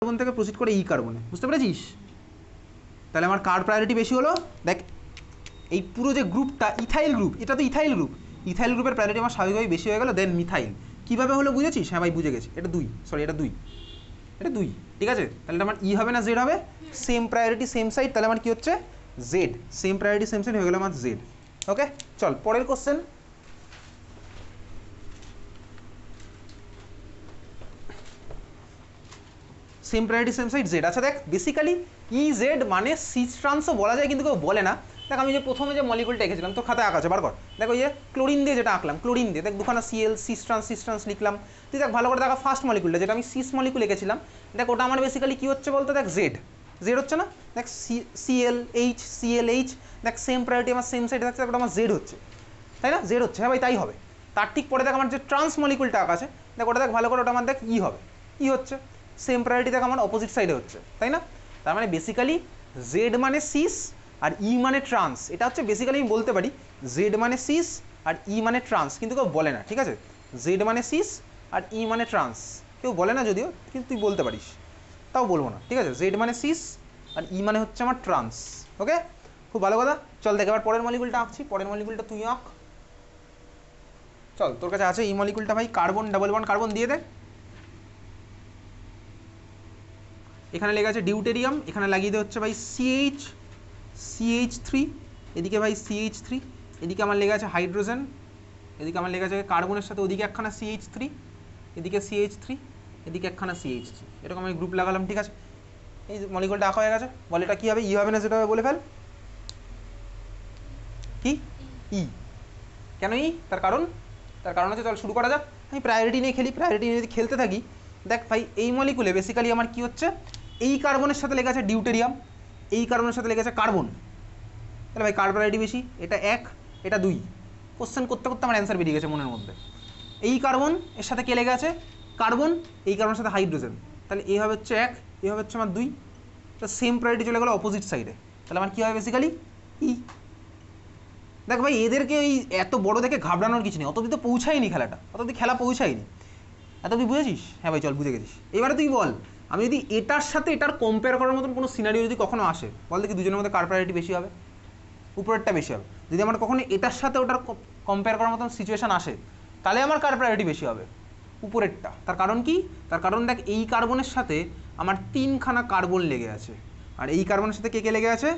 Carbon থেকে proceed করে ই কার্বনে, বুঝতে পেরেছিস? তাহলে আমার কার প্রায়োরিটি বেশি হলো? দেখ এই পুরো যে গ্রুপটা ইথাইল গ্রুপ, এটা তো ইথাইল গ্রুপ, ইথাইল গ্রুপের প্রায়োরিটি আমার স্বাভাবিকভাবেই বেশি হয়ে গেল দেন মিথাইল। কীভাবে হলো বুঝেছিস? হ্যাঁ ভাই বুঝে গেছি, এটা 2, সরি এটা 2, এটা 2, ঠিক আছে। তাহলে এটা আমার ই হবে না জেড হবে? সেম প্রায়োরিটি সেম সাইড, তাহলে আমার কী হচ্ছে? Z. Same priority same side হয়ে গেল আমার জেড। ওকে চল পরের question. Same priority same side Z. আচ্ছা দেখ বেসিক্যালি ই জেড মানে সিস ট্রান্সও বলা যায়, কিন্তু কেউ বলে না। দেখ আমি যে প্রথমে যে মলিকুলটা এঁকেছিলাম তো খাতায় আঁকা আছে, বার কর। দেখ ওই যে ক্লোরিন দিয়ে যেটা আঁকলাম, ক্লোরিন দিয়ে দেখ দুখানা সিএল সিস ট্রান্স লিখলাম। তুই দেখ ভালো করে দেখা ফার্স্ট মলিকুলটা যেটা আমি সিস মলিকুল এঁকেছিলাম, দেখ ওটা আমার বেসিক্যালি কী হচ্ছে বলতো? দেখ জেড, জেড হচ্ছে না? দেখ সিএলএইচ, দেখ সেম প্রায়োরিটি আমার সেম সাইডে থাকছে, ওটা আমার জেড হচ্ছে, তাই না? জেড হচ্ছে, হ্যাঁ ভাই তাই হবে। তার ঠিক পরে দেখ আমার যে ট্রান্স মলিকুলটা আঁকা আছে, দেখ ওটা দেখ ভালো করে, ওটা আমার দেখ ই হবে, ই হচ্ছে সেম প্রায়োরিটি দেখ আমার অপোজিট সাইডে হচ্ছে, তাই না? তার মানে বেসিক্যালি জেড মানে সিস আর ই মানে ট্রান্স, এটা হচ্ছে বেসিক্যালি আমি বলতে পারি জেড মানে সিস আর ই মানে ট্রান্স, কিন্তু কেউ বলে না, ঠিক আছে? জেড মানে সিস আর ই মানে ট্রান্স কেউ বলে না যদিও, কিন্তু তুই বলতে পারিস, তাও বলবো না, ঠিক আছে? জেড মানে সিস আর ই মানে হচ্ছে আমার ট্রান্স। ওকে খুব ভালো কথা। চল দেখ এবার পরের মলিকুলটা আঁকছি, পরের মলিকুলটা তুই আঁক। চল তোর কাছে আছে এই মলিকুলটা ভাই, কার্বন ডাবল বন্ড কার্বন দিয়ে দে। এখানে লেগে আছে ডিউটেরিয়াম, এখানে লাগিয়ে দেওয়া হচ্ছে ভাই CH3, এদিকে ভাই CH3, এদিকে আমার লেগে আছে হাইড্রোজেন, এদিকে আমার লেগে আছে কার্বনের সাথে ওদিকে একখানা CH3, এদিকে CH3, এদিকে একখানা CH3, এরকম আমি গ্রুপ লাগালাম, ঠিক আছে? এই মলিকুলটা আঁকা হয়ে গেছে। বলে এটা কী হবে? ই হবে না যেটা হবে বলে ফেল। কি ই? কেন ই? তার কারণ হচ্ছে, চল শুরু করা যাক। আমি প্রায়োরিটি নিয়ে খেলি, প্রায়োরিটি নিয়ে যদি খেলতে থাকি, দেখ ভাই এই মলিকুলে বেসিক্যালি আমার কি হচ্ছে? এই কার্বনের সাথে লেগে আছে ডিউটেরিয়াম, এই কার্বনের সাথে লেগে আছে কার্বন, তাহলে ভাই কার প্রায়োরিটি বেশি? এটা 1, এটা 2। কোশ্চেন করতে করতে আমার অ্যান্সার বেরিয়ে গেছে মনের মধ্যে। এই কার্বন এর সাথে কে লেগে আছে? কার্বন, এই কার্বনের সাথে হাইড্রোজেন, তাহলে এই হবে হচ্ছে 1, এই হবে হচ্ছে আমার 2, তো সেম প্রায়োরিটি চলে গেলো অপোজিট সাইডে, তাহলে আমার কী হবে বেসিক্যালি? ই। দেখ ভাই এদেরকে ওই এত বড় দেখে ঘাবড়ানোর কিছু নেই, অত অব্দি তো পৌঁছায়নি খেলাটা, অত অব্দি খেলা পৌঁছায়নি, এত অব্দি বুঝেছিস? হ্যাঁ ভাই চল বুঝে গেছিস। এবারে তুই বল, আমি যদি এটার সাথে এটার কম্পেয়ার করার মতন কোনো সিনারিও যদি কখনো আসে, বল দেখি দুজনের মধ্যে কার প্রায়োরিটি বেশি হবে? উপরেরটা বেশি হবে। যদি আমার কখনো এটার সাথে ওটার কম্পেয়ার করার মতন সিচুয়েশান আসে, তাহলে আমার কার প্রায়োরিটি বেশি হবে? উপরেরটা। তার কারণ কি? তার কারণ দেখ এই কার্বনের সাথে আমার 3খানা কার্বন লেগে আছে, আর এই কার্বনের সাথে কে কে লেগে আছে?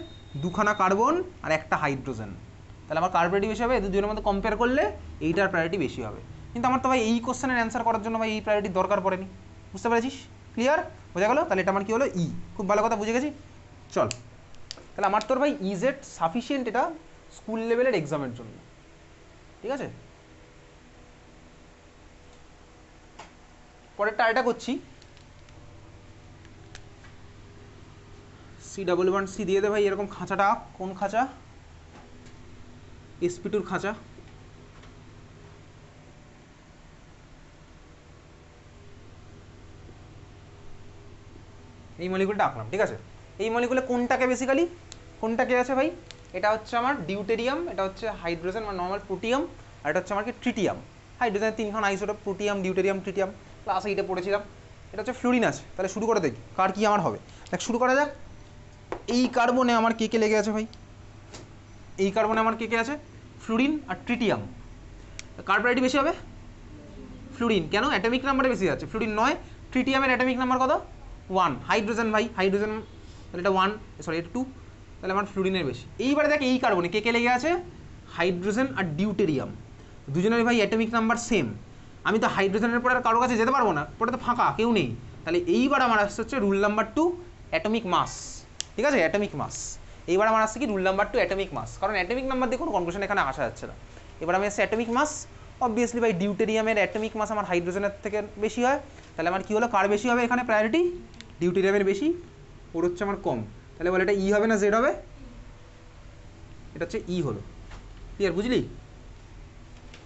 2খানা কার্বন আর একটা হাইড্রোজেন, তাহলে আমার কার প্রায়োরিটি বেশি হবে? এদের দুজনের মধ্যে কম্পেয়ার করলে এইটার প্রায়োরিটি বেশি হবে। কিন্তু আমার তো ভাই এই কোশ্চেনের অ্যান্সার করার জন্য ভাই এই প্রায়োরিটির দরকার পড়েনি, বুঝতে পেরেছিস? ক্লিয়ার? বোঝা গেল? তাহলে এটা আমার কী হলো? ই। খুব ভালো কথা, বুঝে গেছি। চল তাহলে আমার তোর ভাই ইজেড সাফিসিয়েন্ট এটা স্কুল লেভেলের এক্সামের জন্য, ঠিক আছে? পরেরটা এটা করছি, C++ দিয়ে দে ভাই এরকম খাঁচাটা। কোন খাঁচা? sp2 খাঁচা। এই মলিকুলটা আঁকলাম, ঠিক আছে? এই মলিকুলে কোনটাকে বেসিক্যালি কোনটাকে আছে ভাই? এটা হচ্ছে আমার ডিউটেরিয়াম, এটা হচ্ছে হাইড্রোজেন বা নর্মাল প্রোটিয়াম, আর এটা হচ্ছে আমার কি ট্রিটিয়াম। হাইড্রোজেনের 3খানা isotope, protium, deuterium, tritium, class 8-এ পড়েছিলাম। এটা হচ্ছে ফ্লুরিন আছে। তাহলে শুরু করে দেখি কার কি আমার হবে। দেখ শুরু করা যাক। এই কার্বনে আমার কে কে লেগে আছে ভাই? এই কার্বনে আমার কে কে আছে? ফ্লুরিন আর ট্রিটিয়াম। কার প্রায়োরিটি বেশি হবে? ফ্লুরিন। কেন? অ্যাটমিক নাম্বারে বেশি আছে। ফ্লুরিন 9, ট্রিটিয়ামের অ্যাটমিক নাম্বার কত? 1। হাইড্রোজেন ভাই, হাইড্রোজেন তাহলে এটা 1, সরি এটা 2, তাহলে আমার ফ্লুরিনের বেশি। এইবারে দেখ এই কার্বনে কে কে লেগে আছে? হাইড্রোজেন আর ডিউটেরিয়াম, দুজনের ভাই অ্যাটমিক নাম্বার সেম। আমি তো হাইড্রোজেনের পরে আর কারো কাছে যেতে পারবো না, পরে তো ফাঁকা, কেউ নেই। তাহলে এইবার আমার আসছে হচ্ছে রুল নাম্বার 2, অ্যাটমিক মাস, ঠিক আছে? Atomic mass. এইবার আমার আসছে কি? Rule number 2, atomic mass. কারণ অ্যাটমিক নাম্বার দিয়ে কোনো কনক্লুশন এখানে আসা যাচ্ছে না। এবার আমি আসছি অ্যাটমিক মাস। অবভিয়াসলি ভাই ডিউটেরিয়ামের অ্যাটমিক মাস আমার হাইড্রোজেনের থেকে বেশি হয়, তাহলে আমার কী হলো? কার বেশি হবে এখানে প্রায়োরিটি? ডিউটেরিয়ামের বেশি, ওর হচ্ছে আমার কম। তাহলে বলে এটা ই হবে না জেড হবে? এটা হচ্ছে ই হলো। ক্লিয়ার? বুঝলি?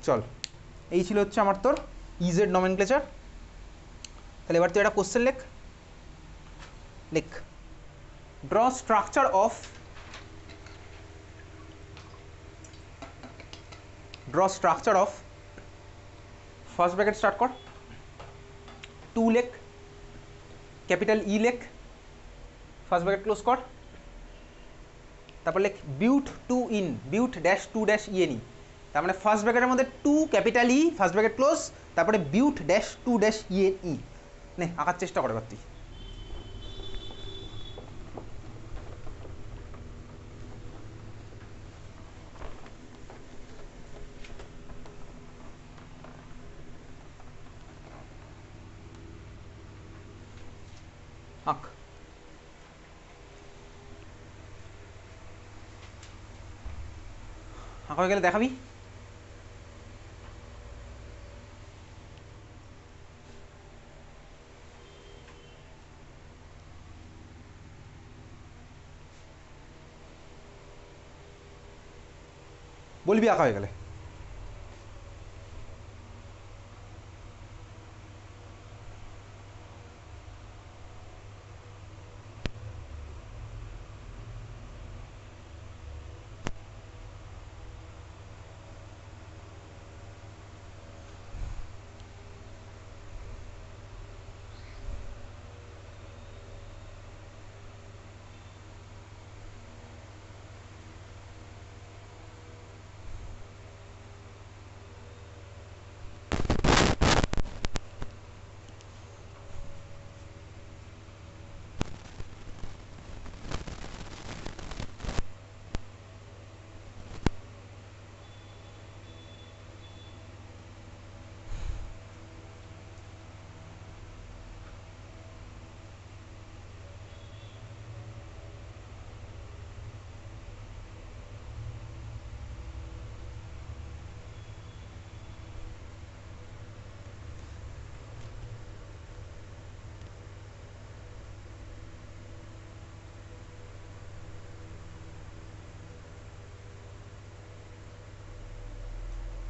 চল এই ছিল হচ্ছে আমার তোর ইজেড নমেনক্লেচার। তাহলে এবার তুই একটা কোশ্চেন লেখ। Draw structure of first bracket start কর, 2 লেখ, ক্যাপিটাল ই লেখ, ফার্স্ট ব্র্যাকেট ক্লোজ কর, তারপর লেখ but two ene, but dash two dash E N E, তার মানে ফার্স্ট ব্র্যাকেটের মধ্যে two capital E, first bracket close, তারপরে but dash two dash E N E. নে আঁকার চেষ্টা করে এবার তুই। আঁক। আঁকা হয়ে গেলে দেখাবি। বলবি আঁকা হয়ে গেলে।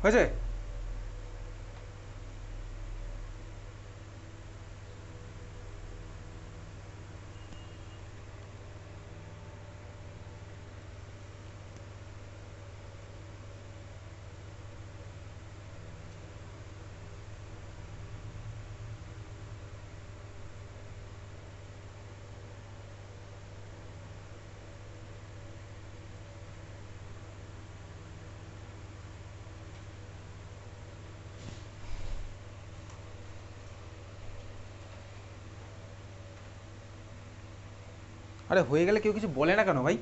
হয়েছে? আরে হয়ে গেলে কেউ কিছু বলে না কেন ভাই?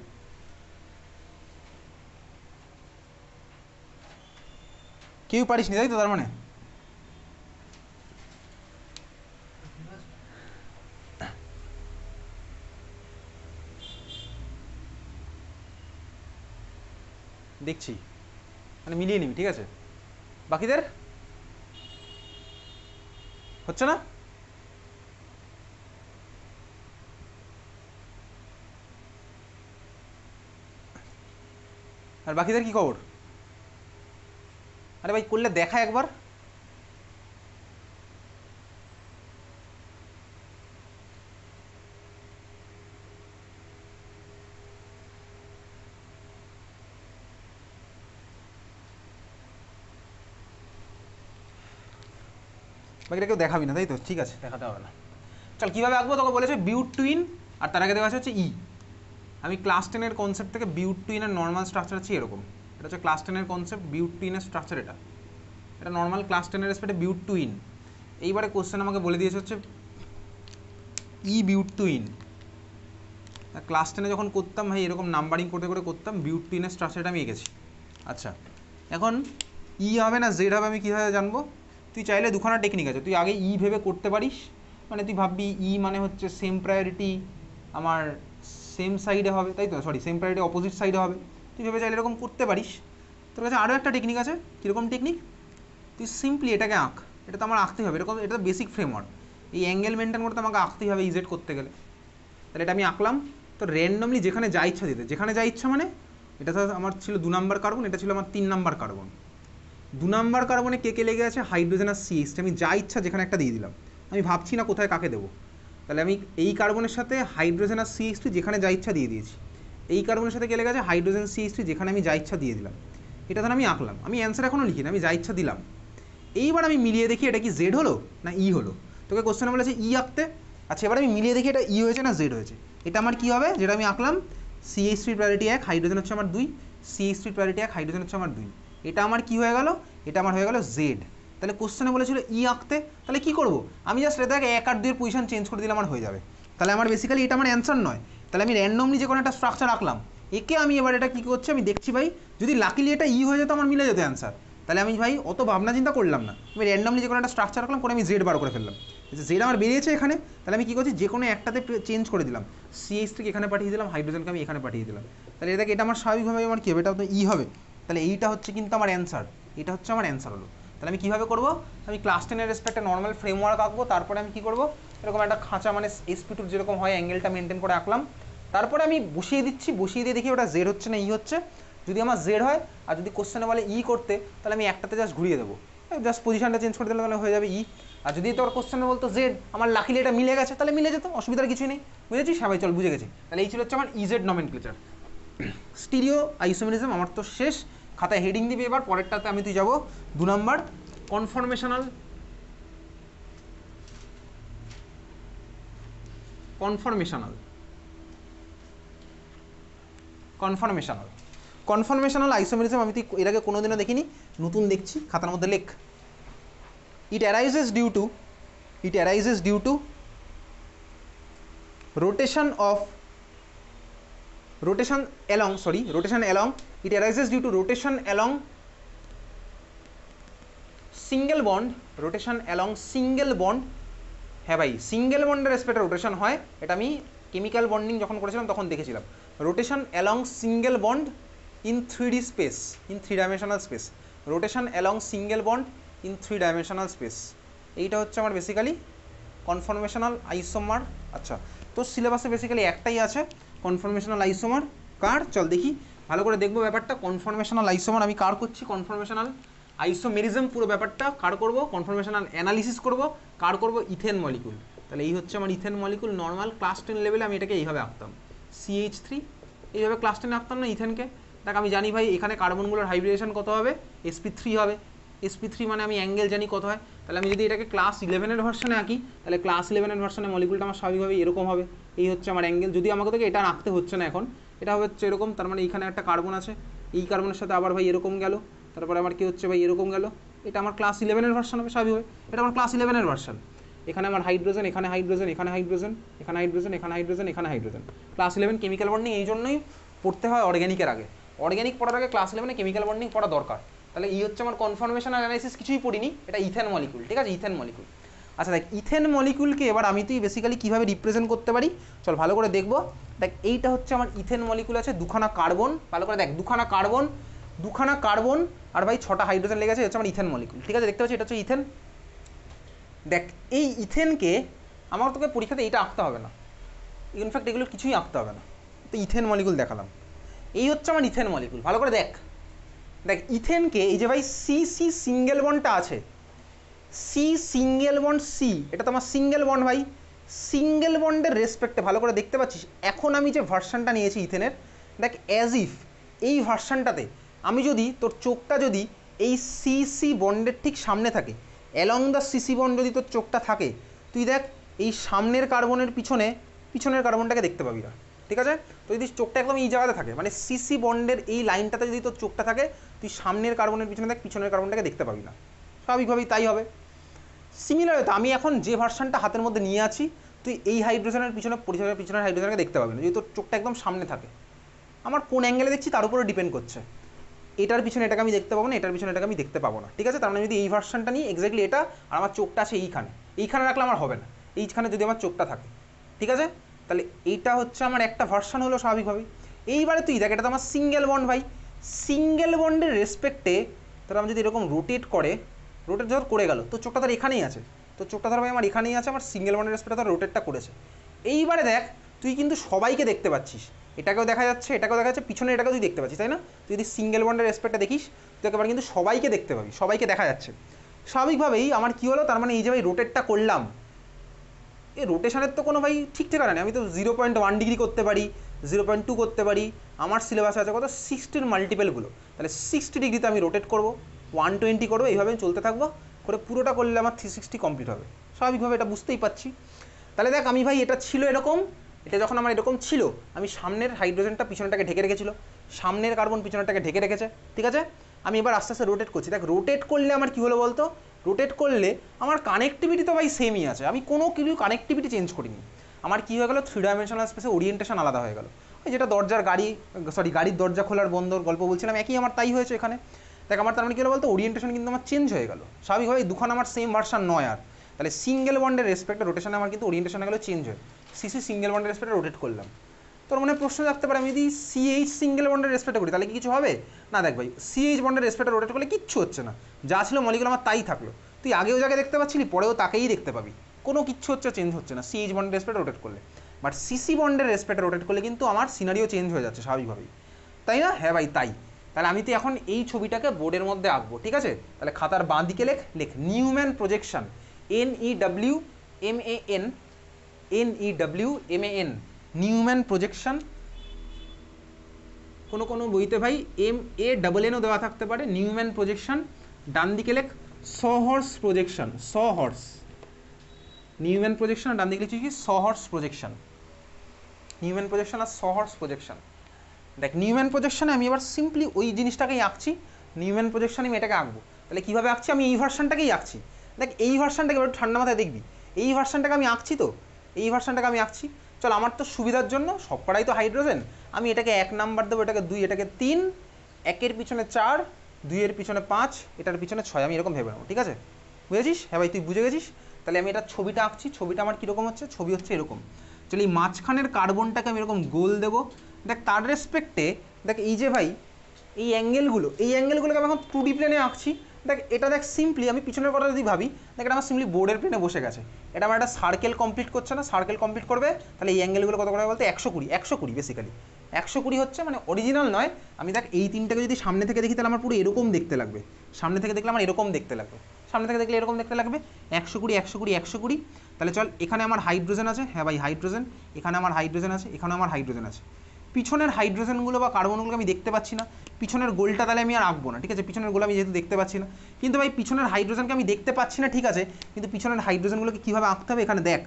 কেউ পারিস নি তাই তো, তার মানে দেখছি, মানে মিলিয়ে নিবি, ঠিক আছে? বাকিদের হচ্ছে না? আর বাকিদের কি খবর? আরে ভাই করলে দেখা একবার। বাকিটা কেউ দেখাবি না তাই তো, ঠিক আছে, দেখাতে হবে না। চল কীভাবে আঁকবো, তোকে বলেছে বিউট টুইন, আর তার আগে দেওয়া আছে হচ্ছে ই। আমি ক্লাস 10-এর কনসেপ্ট থেকে বিউট টুইনের নর্মাল স্ট্রাকচার হচ্ছে এরকম। এটা হচ্ছে ক্লাস 10-এর কনসেপ্ট, বিউট টুইনের স্ট্রাকচার এটা। এটা নর্মাল ক্লাস 10-এর রেসপেক্টে বিউট টুইন। এইবারে কোশ্চেন আমাকে বলে দিয়েছে হচ্ছে ই বিউট টুইন। ক্লাস 10-এ যখন করতাম ভাই এরকম নাম্বারিং করতে করে করতাম, বিউট টুইনের স্ট্রাকচারটা আমি এঁকেছি। আচ্ছা, এখন ই হবে না জেড হবে আমি কীভাবে জানবো? তুই চাইলে দুখানা টেকনিক আছে, তুই আগে ই ভেবে করতে পারিস, মানে তুই ভাববি ই মানে হচ্ছে সেম প্রায়োরিটি আমার সেম সাইডে হবে, তাই তো, সরি সেম প্রায়োরিটি অপোজিট সাইডে হবে। তুই ভেবে চাইলে এরকম করতে পারিস। তোর কাছে আরও একটা টেকনিক আছে। কীরকম টেকনিক? তুই সিম্পলি এটাকে আঁক, এটা তো আমার আঁকতেই হবে, এরকম এটা তো বেসিক ফ্রেমওয়ার্ক। এই অ্যাঙ্গেল মেনটেন করতে আমাকে আঁকতেই হবে ইজেড করতে গেলে। তাহলে এটা আমি আঁকলাম, তো র্যান্ডমলি যেখানে যা ইচ্ছা দিতে, যেখানে যা ইচ্ছা মানে এটা তো আমার ছিল 2 নাম্বার কার্বন, এটা ছিল আমার 3 নাম্বার কার্বন। 2 নাম্বার কার্বনে কে লেগে আছে? হাইড্রোজেন আর সিএইচ। আমি যা ইচ্ছা যেখানে একটা দিয়ে দিলাম, আমি ভাবছি না কোথায় কাকে দেবো। তাহলে আমি এই কার্বনের সাথে হাইড্রোজেন আর সিএইচ যেখানে যা ইচ্ছা দিয়ে দিয়েছি। এই কার্বনের সাথে কে লেগে আছে? হাইড্রোজেন সিএইচ, যেখানে আমি যা ইচ্ছা দিয়ে দিলাম। এটা ধর আমি আঁকলাম, আমি অ্যান্সার এখনও লিখি না, আমি যা ইচ্ছা দিলাম। এইবার আমি মিলিয়ে দেখি এটা কি জেড হলো না ই হলো। তোকে কোশ্চেনে বলেছে ই আঁকতে, আচ্ছা এবার আমি মিলিয়ে দেখি এটা ই হয়েছে না জেড হয়েছে। এটা আমার কী হবে, যেটা আমি আঁকলাম CH3 প্রায়োরিটি 1, হাইড্রোজেন হচ্ছে আমার 2, CH3 প্রায়োরিটি 1, হাইড্রোজেন হচ্ছে আমার 2, এটা আমার কি হয়ে গেল, এটা আমার হয়ে গেল জেড। তাহলে কোশ্চেনে বলেছিল ই আঁকতে, তাহলে কি করব, আমি জাস্ট এটাকে 1 আর 2 এর পজিশন চেঞ্জ করে দিলে আমার হয়ে যাবে। তাহলে আমার বেসিক্যালি এটা আমার অ্যান্সার নয়, তাহলে আমি র্যান্ডমলি যে কোনো একটা স্ট্রাকচার আঁকলাম, একে আমি এবার এটা কী করছি আমি দেখছি ভাই, যদি লাকিলি এটা ই হয়ে যেত আমার মিলে যেত অ্যান্সার, তাহলে আমি ভাই অত ভাবনা চিন্তা করলাম না, আমি র্যান্ডমলি যে কোনো একটা স্ট্রাকচার রাখলাম, করে আমি জেড বার করে ফেললাম, জেড আমার বেরিয়েছে এখানে, তাহলে আমি কী করছি যে কোনো একটাতে চেঞ্জ করে দিলাম, CH থেকে এখানে পাঠিয়ে দিলাম, হাইড্রোজেনকে আমি এখানে পাঠিয়ে দিলাম, তাহলে এটাকে এটা আমার স্বাভাবিকভাবে আমার কী হবে, এটা তো ই হবে, তাহলে এইটা হচ্ছে কিন্তু আমার অ্যান্সার, এটা হচ্ছে আমার অ্যান্সার হলো। তাহলে আমি কীভাবে করবো, আমি ক্লাস 10-এর রেসপেক্টে নর্মাল ফ্রেমওয়ার্ক আঁকবো, তারপরে আমি কী করবো, এরকম একটা খাঁচা মানে SP2 যেরকম হয় অ্যাঙ্গেলটা মেনটেন করে আঁকলাম, তারপরে আমি বসিয়ে দিচ্ছি, বসিয়ে দিয়ে দেখি ওটা জেড হচ্ছে না ই হচ্ছে, যদি আমার জেড হয় আর যদি কোশ্চেনে বলে ই করতে, তাহলে আমি একটাতে জাস্ট ঘুরিয়ে দেবো, জাস্ট পজিশনটা চেঞ্জ করে দিলে তাহলে হয়ে যাবে ই। আর যদি তোর কোশ্চেনে বলতো জেড, আমার লাকিলি এটা মিলে গেছে, তাহলে মিলে যেত, অসুবিধার কিছুই নেই, বুঝেছি সবাই, চল বুঝে গেছি। তাহলে এই ছিল হচ্ছে আমার ইজেড নমেনক্লেচার। স্টিরিও আইসোমেরিজম আমার তো শেষ, খাতায় হেডিং দিবি এবার, পরেরটাতে আমি তুই যাবো 2 নম্বর কনফরমেশনাল কনফরমেশনাল কনফরমেশনাল কনফরমেশনাল আইসোমেরিজম আমি তুই এর আগে কোনোদিনও দেখিনি, নতুন দেখছি, খাতার মধ্যে লেখ। It arises due to rotation along single bond, হ্যাঁ ভাই সিঙ্গেল বন্ডের রেসপেক্টে রোটেশন হয়, এটা আমি কেমিক্যাল বন্ডিং যখন করেছিলাম তখন দেখেছিলাম, rotation along single bond in 3D space, in 3 dimensional space, rotation along single bond in 3 dimensional space, এইটা হচ্ছে আমার বেসিক্যালি কনফরমেশনাল আইসোমার। আচ্ছা তো সিলেবাসে বেসিক্যালি একটাই আছে কনফরমেশনাল আইসোমার, কার চল দেখি ভালো করে দেখবো ব্যাপারটা। কনফরমেশনাল আইসোমার আমি কার করছি, কনফরমেশনাল আইসোমেরিজম পুরো ব্যাপারটা কার করব, কনফরমেশনাল অ্যানালিসিস করব, কার করব ইথেন মলিকুল। তাহলে এই হচ্ছে আমার ইথেন মলিকুল, নর্মাল ক্লাস 10 লেভেলে আমি এটাকে এইভাবে আঁকতাম, CH3 এইভাবে ক্লাস 10 আঁকতাম না ইথেনকে। দেখ আমি জানি ভাই এখানে কার্বনগুলোর হাইব্রিডেশন কত হবে, sp3 হবে, sp3 মানে আমি অ্যাঙ্গেল জানি কত হয়, তাহলে আমি যদি এটাকে ক্লাস 11-এর ভার্সনে আঁকি, তাহলে ক্লাস 11-এর ভার্সনে মলিকুলটা আমার স্বাভাবিকভাবে এরকম হবে, এই হচ্ছে আমার অ্যাঙ্গেল, যদি আমাকে তোকে এটা আঁকতে হচ্ছে না এখন, এটা হচ্ছে এরকম, তার মানে এইখানে একটা কার্বন আছে, এই কার্বনের সাথে আবার ভাই এরকম গেল, তারপরে আমার কি হচ্ছে ভাই এরকম গেল, এটা আমার ক্লাস 11-এর ভার্সন হবে স্বাভাবিকভাবে, এটা আমার ক্লাস 11-এর ভার্সন, এখানে আমার হাইড্রোজেন, এখানে হাইড্রোজেন, এখানে হাইড্রোজেন, এখানে হাইড্রোজেন, এখানে হাইড্রোজেন, এখানে হাইড্রোজেন, ক্লাস 11 কেমিক্যাল বন্ডিং এই জন্যই পড়তে হয় অর্গ্যানিকের আগে, অর্গ্যানিক পড়ার আগে ক্লাস 11-এ কেমিক্যাল বন্ডিং পড়া দরকার। তাহলে এই হচ্ছে আমার কনফরমেশন অ্যানালাইসিস, কিছুই পড়িনি, এটা ইথেন মলিকুল, ঠিক আছে ইথেন মলিকুল। আচ্ছা দেখ ইথেন মলিকুলকে এবার আমি তুই বেসিক্যালি কীভাবে রিপ্রেজেন্ট করতে পারি, চল ভালো করে দেখবো। দেখ এইটা হচ্ছে আমার ইথেন মলিকুল আছে, দুখানা কার্বন, ভালো করে দেখ দুখানা কার্বন আর ভাই 6টা হাইড্রোজেন লেগে আছে, হচ্ছে আমার ইথেন মলিকুল, ঠিক আছে দেখতে পাচ্ছি এটা হচ্ছে ইথেন। দেখ এই ইথেনকে আমার তোকে পরীক্ষাতে এইটা আঁকতে হবে না, ইনফ্যাক্ট এগুলো কিছুই আঁকতে হবে না, তো ইথেন মলিকুল দেখালাম, এই হচ্ছে আমার ইথেন মলিকুল। ভালো করে দেখ, দেখ ইথেনকে এই যে ভাই সি সিঙ্গেল বন্ডটা আছে, সি সিঙ্গেল বন্ড সি, এটা তো আমার সিঙ্গেল বন্ড ভাই, সিঙ্গেল বন্ডের রেসপেক্টে ভালো করে দেখতে পাচ্ছিস, এখন আমি যে ভার্সনটা নিয়েছি ইথেনের, দেখ অ্যাজ ইফ এই ভার্সনটাতে আমি যদি তোর চোখটা যদি এই সি বন্ডের ঠিক সামনে থাকে, অ্যালং দ্য সি বন্ড যদি তোর চোখটা থাকে, তুই দেখ এই সামনের কার্বনের পিছনের কার্বনটাকে দেখতে পাবি না, ঠিক আছে। তো যদি চোখটা একদম এই জায়গাতে থাকে, মানে সি বন্ডের এই লাইনটাতে যদি তোর চোখটা থাকে, তুই সামনের কার্বনের পিছনে দেখ পিছনের কার্বনটাকে দেখতে পাবি না, স্বাভাবিকভাবেই তাই হবে। সিমিলার হয়তো আমি এখন যে ভার্সনটা হাতের মধ্যে নিয়ে আছি, তুই এই হাইড্রোজেনের পিছনের হাইড্রোজেনকে দেখতে পাবি না যদি তোর চোখটা একদম সামনে থাকে, আমার কোন অ্যাঙ্গেলে দেখছি তার উপরে ডিপেন্ড করছে, এটার পিছনে এটাকে আমি দেখতে পাবো না, এটার পিছনে এটাকে আমি দেখতে পাবো না, ঠিক আছে। তার মানে যদি এই ভার্সনটা নিই এক্স্যাক্টলি এটা, আর আমার চোখটা আছে এইখানে রাখলে আমার হবে না, এইখানে যদি আমার চোখটা থাকে, ঠিক আছে। তাহলে এইটা হচ্ছে আমার একটা ভার্সন হলো স্বাভাবিকভাবেই। এইবারে তুই দেখ এটা তো আমার সিঙ্গেল বন্ড ভাই, সিঙ্গেল বন্ডের রেসপেক্টে তাহলে আমি যদি এরকম রোটেট ধর করে গেল, তো চোখটা ধর এখানেই আছে, তো চোখটা ধর ভাই আমার এখানেই আছে, আমার সিঙ্গেল বন্ডের রেসপেক্টে ধর রোটেটটা করেছে। এইবারে দেখ তুই কিন্তু সবাইকে দেখতে পাচ্ছিস, এটাকেও দেখা যাচ্ছে, এটাকেও দেখা যাচ্ছে, পিছনে এটাকেও তুই দেখতে পাচ্ছিস, তাই না। তুই যদি সিঙ্গেল বন্ডের রেসপেক্টে দেখিস, তুই একেবারে কিন্তু সবাইকে দেখতে পাবি, সবাইকে দেখা যাচ্ছে। স্বাভাবিকভাবেই আমার কী হলো, তার মানে এই যে ভাই রোটেটটা করলাম, এই রোটেশনের তো কোনো ভাই ঠিক ঠিকানা নেই, আমি তো 0.1 ডিগ্রি করতে পারি, 0.2 করতে পারি, আমার সিলেবাসে আছে কত 60-র মাল্টিপেলগুলো, তাহলে 60 ডিগ্রিতে আমি রোটেট করবো, 120 করবো, এইভাবে আমি চলতে থাকবো করে পুরোটা করলে আমার 360 কমপ্লিট হবে, স্বাভাবিকভাবে এটা বুঝতেই পারছি। তাহলে দেখ আমি ভাই এটা ছিল এরকম, এটা যখন আমার এরকম ছিল আমি সামনের হাইড্রোজেনটা পিছনটাকে ঢেকে রেখেছিল, সামনের কার্বন পিছনটাকে ঢেকে রেখেছে, ঠিক আছে। আমি এবার আস্তে আস্তে রোটেট করছি, দেখ রোটেট করলে আমার কী হলো বলতো, রোটেট করলে আমার কানেক্টিভিটি তো ভাই সেমই আছে, আমি কোনো কিছু কানেক্টিভিটি চেঞ্জ করিনি। আমার কী হয়ে গেলো, 3 ডাইমেনশনাল স্পেসে ওরিয়েন্টেশন আলাদা হয়ে গেল। ওই যেটা দরজার গাড়ির দরজা খোলার বন্ধর গল্প বলছিলাম, একই আমার তাই হয়েছে এখানে। দেখ আমার তার মানে কী হলো বলতো, ওরিয়েন্টেশন কিন্তু আমার চেঞ্জ হয়ে গেল। স্বাভাবিকভাবে দুখান আমার সেম ভার্সান নয় আর, তাহলে সিঙ্গেল বন্ডের রেসপেক্টে রোটেশনে আমার কিন্তু ওরিয়েন্টেশন গেলো চেঞ্জ হয়। সিসি সিঙ্গেল বন্ডের রেসপেক্টে রোটেট করলাম। তোর মনে প্রশ্ন থাকতে পারে, আমি যদি সিএইচ সিঙ্গেল বন্ডের রেসপেক্টে করি তাহলে কি কিছু হবে? না দেখ ভাই, সিএইচ বন্ডের রেসপেক্টে রোটেট করলে কিচ্ছু হচ্ছে না, যা ছিল মলিকুল আমার তাই থাকলো। তুই আগেও যাকে দেখতে পাচ্ছিলি পরেও তাকেই দেখতে পাবি, কোনো কিচ্ছু হচ্ছে চেঞ্জ হচ্ছে না সিএইচ বন্ডের রেসপেক্টে রোটেট করলে। বাট সিসি বন্ডের রেসপেক্টে রোটেট করলে কিন্তু আমার সিনারিও চেঞ্জ হয়ে যাচ্ছে স্বাভাবিকভাবেই, তাই না? হ্যাঁ ভাই তাই। তাহলে আমি তো এখন এই ছবিটাকে বোর্ডের মধ্যে আঁকবো, ঠিক আছে। তাহলে খাতার বাঁ দিকে লেখ Newman projection, NEWMAN Newman projection. কোনো বইতে ভাই MANNও দেওয়া থাকতে পারে, নিউম্যান প্রজেকশন। ডান দিকে লেখ সহর্স প্রজেকশন, সহর্স নিউম্যান প্রজেকশন, ডান দিকে লিখছি কি সহর্স প্রজেকশন, নিউম্যান প্রজেকশন আর সহর্স প্রজেকশন। দেখ নিউম্যান প্রজেকশনে আমি এবার সিম্পলি ওই জিনিসটাকেই আঁকছি, নিউম্যান প্রজেকশনে আমি এটাকে আঁকবো। তাহলে কীভাবে আঁকছি, আমি এই ভার্সানটাকেই আঁকছি। দেখ এই ভার্সানটাকে এবার ঠান্ডা মাথায় দেখবি, এই ভার্সানটাকে আমি আঁকছি, তো এই ভার্সানটাকে আমি আঁকছি। চল আমার তো সুবিধার জন্য, সবকটাই তো হাইড্রোজেন, আমি এটাকে 1 নাম্বার দেবো, এটাকে 2, এটাকে 3, 1-এর পিছনে 4, 2-এর পিছনে 5, এটার পিছনে 6, আমি এরকম ভেবে নেবো, ঠিক আছে। বুঝেছিস? হ্যাঁ ভাই তুই বুঝে গেছিস। তাহলে আমি এটা ছবিটা আঁকছি, ছবিটা আমার কীরকম হচ্ছে, ছবি হচ্ছে এরকম। চল এই মাঝখানের কার্বনটাকে আমি এরকম গোল দেবো। দেখ তার রেসপেক্টে দেখ এই যে ভাই এই অ্যাঙ্গেলগুলোকে আমি এখন 2D প্লেনে আঁকছি। দেখ এটা দেখ সিম্পলি আমি পিছনের কথা যদি ভাবি, দেখ এটা আমার সিম্পলি বোর্ডের প্লেনে বসে গেছে, এটা আমার একটা সার্কেল কমপ্লিট করছে না, সার্কেল কমপ্লিট করবে। তাহলে এই অ্যাঙ্গেলগুলো কত করে বলতে 120 বেসিক্যালি 120 হচ্ছে, মানে অরিজিনাল নয়। আমি দেখ এই তিনটাকে যদি সামনে থেকে দেখি তাহলে আমার পুরো এরকম দেখতে লাগবে, সামনে থেকে দেখলে আমার এরকম দেখতে লাগবে, সামনে থেকে দেখলে এরকম দেখতে লাগবে। 120 তাহলে চল এখানে আমার হাইড্রোজেন আছে, হ্যাঁ ভাই হাইড্রোজেন, এখানে আমার হাইড্রোজেন আছে, এখানে আমার হাইড্রোজেন আছে। পিছনের হাইড্রোজেনগুলো বা কার্বনগুলো আমি দেখতে পাচ্ছি না, পিছনের গোলটা তাহলে আমি আর আঁকবো না, ঠিক আছে। পিছনের গোল আমি যেহেতু দেখতে পাচ্ছি না, কিন্তু ভাই পিছনের হাইড্রোজেনকে আমি দেখতে পাচ্ছি না, ঠিক আছে, কিন্তু পিছনের হাইড্রোজেনগুলোকে কীভাবে আঁকতে হবে এখানে দেখ।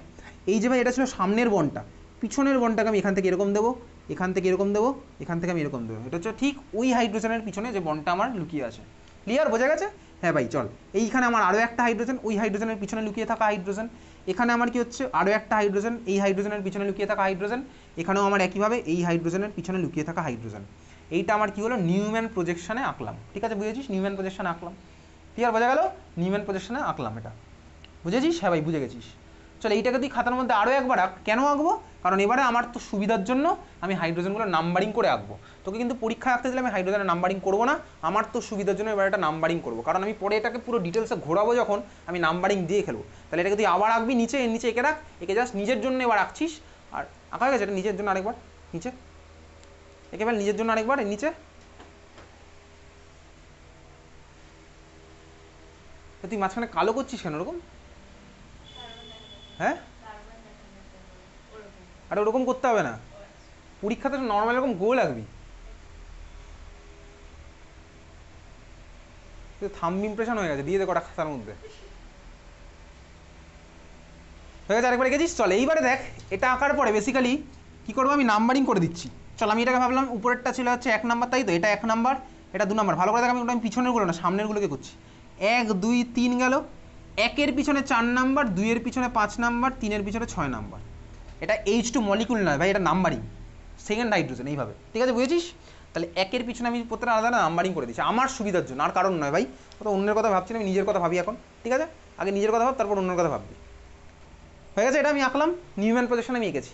এই যে ভাই এটা ছিল সামনের বনটা, পিছনের বনটাকে আমি এখান থেকে এরকম দেবো, এখান থেকে এরকম দেবো, এখান থেকে আমি এরকম দেবো। এটা হচ্ছে ঠিক ওই হাইড্রোজেনের পিছনে যে বনটা আমার লুকিয়ে আছে। ক্লিয়ার? বোঝা গেছে? হ্যাঁ ভাই চল, এইখানে আমার আরও একটা হাইড্রোজেন, ওই হাইড্রোজেনের পিছনে লুকিয়ে থাকা হাইড্রোজেন। এখানে আমার কি হচ্ছে, আরও একটা হাইড্রোজেন, এই হাইড্রোজেনের পিছনে লুকিয়ে থাকা হাইড্রোজেন। এখানেও আমার একইভাবে এই হাইড্রোজেনের পিছনে লুকিয়ে থাকা হাইড্রোজেন। এইটা আমার কি হলো, নিউম্যান প্রজেকশনে আঁকলাম, ঠিক আছে। বুঝেছিস? নিউম্যান প্রজেকশনে আঁকলাম। ক্লিয়ার? বোঝা গেল? নিউম্যান প্রজেকশনে আঁকলাম এটা, বুঝেছিস? হ্যাঁ ভাই বুঝে গেছিস। চলো এইটাকে তুই খাতার মধ্যে আরও একবার আঁক। কেন আঁকবো? কারণ এবারে আমার তো সুবিধার জন্য আমি হাইড্রোজেনগুলো নাম্বারিং করে আঁকবো। তোকে কিন্তু পরীক্ষায় আঁকতে দিলে আমি হাইড্রোজেনের নাম্বারিং করবো না, আমার তো সুবিধার জন্য এবার এটা নাম্বারিং করবো, কারণ আমি পরে এটাকে পুরো ডিটেলসে ঘোরাবো যখন, আমি নাম্বারিং দিয়ে খেলবো। তাহলে এটাকে তুই আবার আঁকবি নিচে, এর নিচে এঁকে রাখ, একে জাস্ট নিজের জন্য এবার আঁকছিস। আর আঁকা হয়ে গেছে, এটা নিজের জন্য আরেকবার নিচে, একেবারে নিজের জন্য আরেকবার এর নিচে। তুই মাঝখানে কালো করছিস কেন ওরকম? হ্যাঁ আরে ওরকম করতে হবে না, পরীক্ষাতে নর্মাল এরকম গোল আঁকবি। থাম্ব ইমপ্রেশন হয়ে গেছে, দিয়ে দে কটা খাতার মধ্যে। হয়ে গেছে, আরেকবার এঁকেছিস। চল এইবারে দেখ এটা আঁকার পরে বেসিক্যালি কী করবো, আমি নাম্বারিং করে দিচ্ছি। চল আমি এটাকে ভাবলাম উপরেরটা ছিল হচ্ছে 1 নাম্বার, তাই তো এটা 1 নাম্বার, এটা 2 নাম্বার। ভালো করে দেখ আমি পিছনেরগুলো না সামনেরগুলোকে করছি। 1 2 3 গেল, 1-এর পিছনে 4 নাম্বার, 2-এর পিছনে 5 নাম্বার, 3-এর পিছনে 6 নাম্বার। এটা H2 মলিকুল নয় ভাই, এটা নাম্বারিং, সেকেন্ড হাইড্রোজেন এইভাবে, ঠিক আছে। বুঝেছিস? তাহলে 1-এর পিছনে আমি প্রত্যেকটা আলাদা নাম্বারিং করে দিচ্ছি আমার সুবিধার জন্য, আর কারণ নয় ভাই। তো অন্যের কথা ভাবছি না, আমি নিজের কথা ভাবি এখন, ঠিক আছে। আগে নিজের কথা ভাব, তারপর অন্যের কথা ভাববি। হয়ে গেছে, এটা আমি আঁকলাম, নিউম্যান প্রজেকশন আমি এঁকেছি।